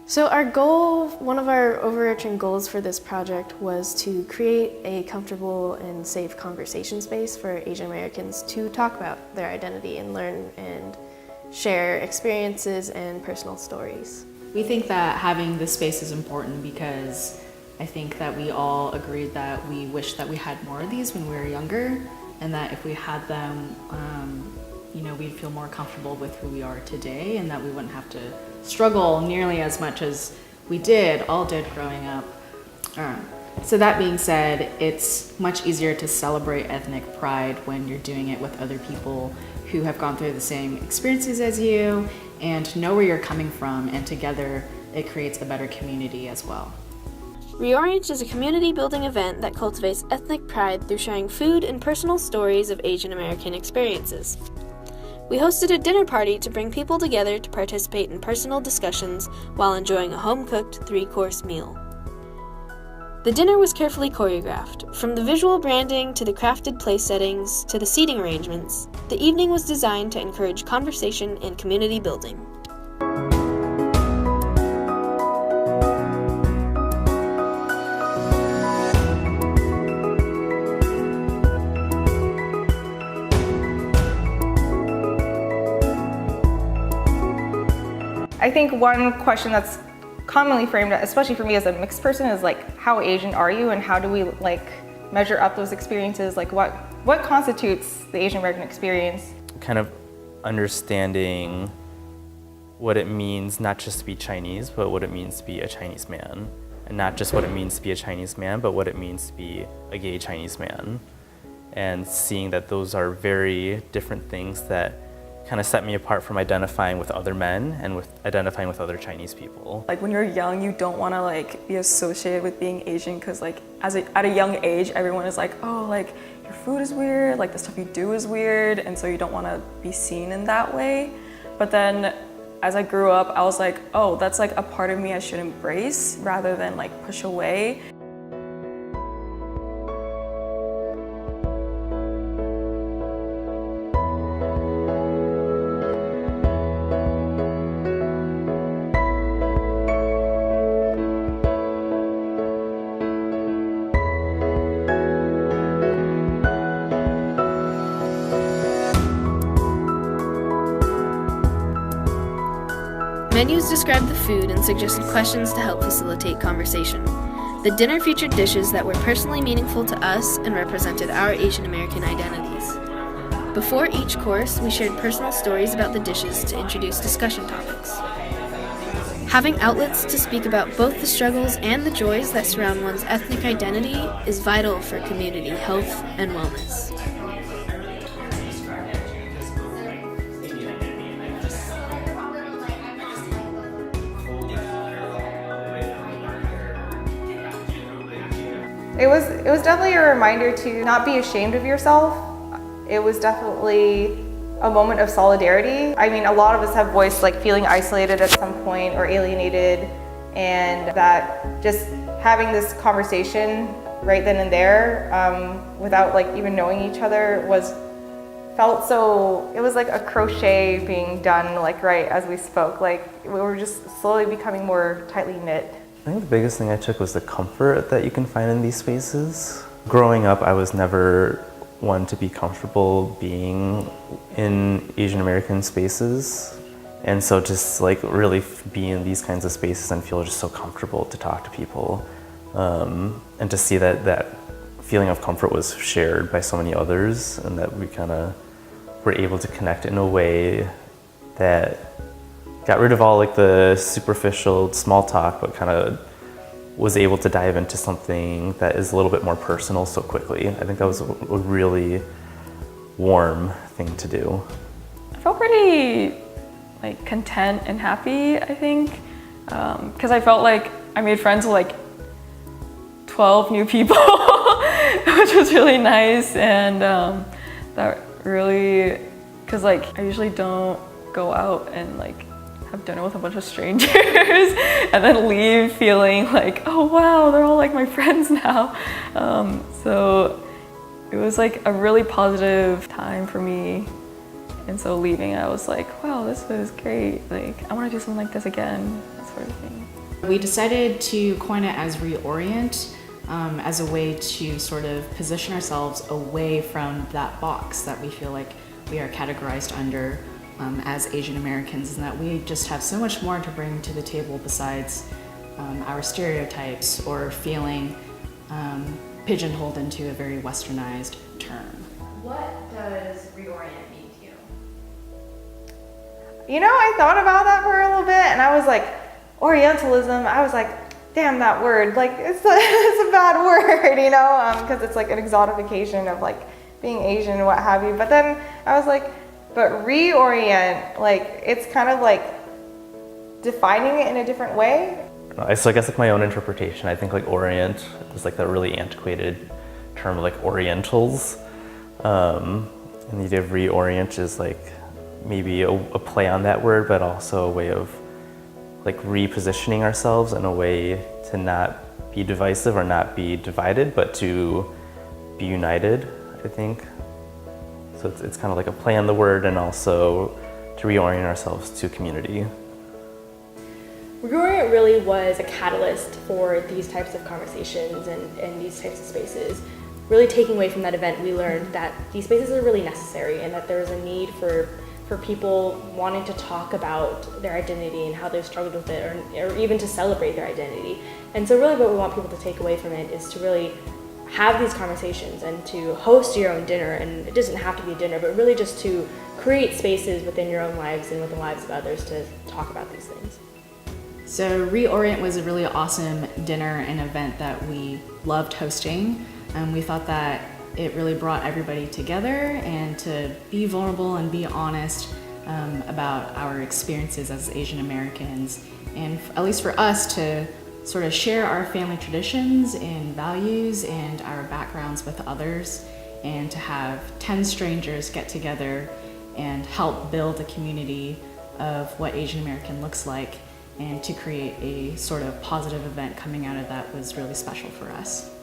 So our goal, one of our overarching goals for this project was to create a comfortable and safe conversation space for Asian Americans to talk about their identity and learn and share experiences and personal stories. We think that having this space is important because I think that we all agreed that we wish that we had more of these when we were younger, and that if we had them, we'd feel more comfortable with who we are today, and that we wouldn't have to struggle nearly as much as we all did growing up. So that being said, it's much easier to celebrate ethnic pride when you're doing it with other people who have gone through the same experiences as you and know where you're coming from, and together it creates a better community as well. Reorient is a community building event that cultivates ethnic pride through sharing food and personal stories of Asian American experiences. We hosted a dinner party to bring people together to participate in personal discussions while enjoying a home-cooked 3-course meal. The dinner was carefully choreographed. From the visual branding to the crafted place settings to the seating arrangements, the evening was designed to encourage conversation and community building. I think one question that's commonly framed, especially for me as a mixed person, is like, how Asian are you, and how do we measure up those experiences? Like what constitutes the Asian American experience? Kind of understanding what it means not just to be Chinese, but what it means to be a Chinese man. And not just what it means to be a Chinese man, but what it means to be a gay Chinese man. And seeing that those are very different things that kind of set me apart from identifying with other men and with identifying with other Chinese people. Like when you're young, you don't want to be associated with being Asian, because at a young age, everyone is like, oh, your food is weird, the stuff you do is weird, and so you don't want to be seen in that way. But then as I grew up, I was like, oh, that's a part of me I should embrace rather than push away. Menus described the food and suggested questions to help facilitate conversation. The dinner featured dishes that were personally meaningful to us and represented our Asian American identities. Before each course, we shared personal stories about the dishes to introduce discussion topics. Having outlets to speak about both the struggles and the joys that surround one's ethnic identity is vital for community health and wellness. It was definitely a reminder to not be ashamed of yourself. It was definitely a moment of solidarity. I mean, a lot of us have voiced feeling isolated at some point or alienated, and that just having this conversation right then and there without even knowing each other felt so, it was like a crochet being done right as we spoke. We were just slowly becoming more tightly knit. I think the biggest thing I took was the comfort that you can find in these spaces. Growing up, I was never one to be comfortable being in Asian American spaces. And so just really be in these kinds of spaces and feel just so comfortable to talk to people. And to see that feeling of comfort was shared by so many others, and that we kind of were able to connect in a way that got rid of all the superficial small talk, but kind of was able to dive into something that is a little bit more personal so quickly. I think that was a really warm thing to do. I felt pretty content and happy, I think, because I felt I made friends with 12 new people, which was really nice, and that really, because I usually don't go out and have dinner with a bunch of strangers and then leave feeling oh wow, they're all my friends now. So it was a really positive time for me, And so leaving, I was like, wow, this was great. Like, I want to do something like this again, that sort of thing. We decided to coin it as Reorient as a way to sort of position ourselves away from that box that we feel like we are categorized under as Asian Americans, and that we just have so much more to bring to the table besides our stereotypes or feeling pigeonholed into a very westernized term. What does reorient mean to you? You know, I thought about that for a little bit, and I was like, Orientalism, I was like, damn that word, like it's a bad word, you know, because it's like an exotification of like being Asian and what have you. But then I was like, but reorient, like it's kind of like defining it in a different way. So I guess like my own interpretation, I think like Orient is like that really antiquated term like Orientals. And the idea of reorient is like maybe a play on that word, but also a way of like repositioning ourselves in a way to not be divisive or not be divided, but to be united, I think. So it's kind of like a play on the word and also to reorient ourselves to community. Reorient really was a catalyst for these types of conversations and these types of spaces. Really taking away from that event, we learned that these spaces are really necessary and that there's a need for people wanting to talk about their identity and how they've struggled with it, or even to celebrate their identity. And so really what we want people to take away from it is to really have these conversations and to host your own dinner. And it doesn't have to be a dinner, but really just to create spaces within your own lives and within the lives of others to talk about these things. So Reorient was a really awesome dinner and event that we loved hosting. We thought that it really brought everybody together and to be vulnerable and be honest about our experiences as Asian Americans, and at least for us to sort of share our family traditions and values and our backgrounds with others, and to have 10 strangers get together and help build a community of what Asian American looks like, and to create a sort of positive event coming out of that was really special for us.